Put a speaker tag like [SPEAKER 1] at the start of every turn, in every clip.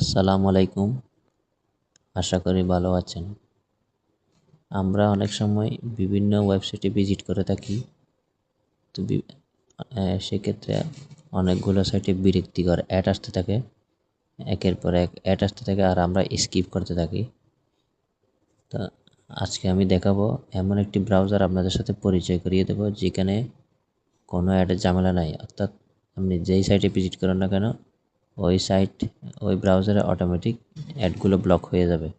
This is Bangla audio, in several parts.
[SPEAKER 1] আসসালামু আলাইকুম। আশা করি ভালো আছেন। আমরা অনেক সময় বিভিন্ন ওয়েবসাইটে ভিজিট করে থাকি। তো সেক্ষেত্রে অনেকগুলো সাইটে বিরক্তিকর অ্যাড আসতে থাকে। একের পর এক অ্যাড আসতে থাকে আর আমরা স্কিপ করতে থাকি। তো আজকে আমি দেখাবো এমন একটি ব্রাউজার আপনাদের সাথে পরিচয় করিয়ে দেবো যেখানে কোনো অ্যাডের ঝামেলা নাই। অর্থাৎ আপনি যেই সাইটে ভিজিট করেন না কেন ওই ব্রাউজারে অটোমেটিক অ্যাডগুলো ব্লক হয়ে যাবে।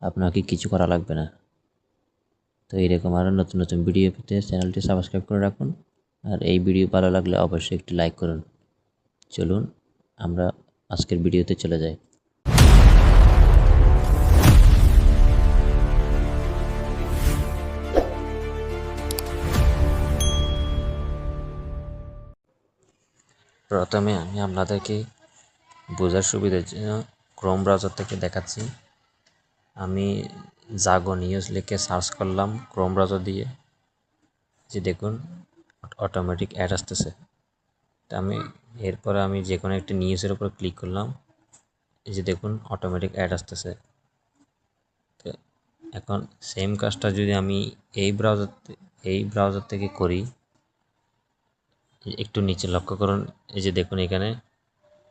[SPEAKER 1] আপনাকে কিছু করা লাগবে না। তো এইরকম আরও নতুন নতুন ভিডিও পেতে চ্যানেলটি সাবস্ক্রাইব করে রাখুন। আর এই ভিডিও ভালো লাগলে অবশ্যই একটি লাইক করুন। চলুন আমরা আজকের ভিডিওতে চলে যাই। প্রথমে আমি আপনাদেরকে বোঝার সুবিধার জন্য ক্রোম ব্রাউজার থেকে দেখাচ্ছি। আমি জাগো নিউজ লিখে সার্চ করলাম ক্রোম ব্রাউজার দিয়ে, যে দেখুন অটোমেটিক অ্যাড আসতেছে। এরপরে আমি যে কোনো একটি নিউজের উপর ক্লিক করলাম, এই যে দেখুন অটোমেটিক অ্যাড আসতেছে। তো এখন সেম কাজটা যদি আমি এই ব্রাউজার থেকে করি, একটু নিচে লক্ষ্য করুন, এই যে দেখুন এখানে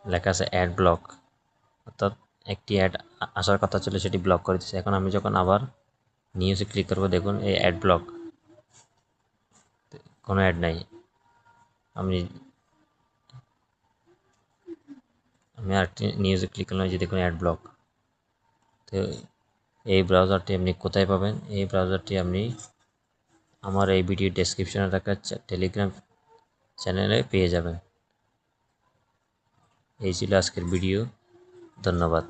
[SPEAKER 1] লেখা আছে অ্যাড ব্লক, অর্থাৎ একটি অ্যাড আসার কথা ছিল সেটি ব্লক করে দিচ্ছে। এখন আমি যখন আবার নিউজে ক্লিক করবো, দেখুন এই অ্যাড ব্লক, কোনো অ্যাড নাই। আমি আরেকটি নিউজে ক্লিক করলাম, যে দেখুন অ্যাড ব্লক। তো এই ব্রাউজারটি আপনি কোথায় পাবেন? এই ব্রাউজারটি আপনি আমার এই ভিডিও ডেসক্রিপশনে থাকা টেলিগ্রাম চ্যানেলে পেয়ে যাবেন। এই ছিল আজকের ভিডিও। ধন্যবাদ।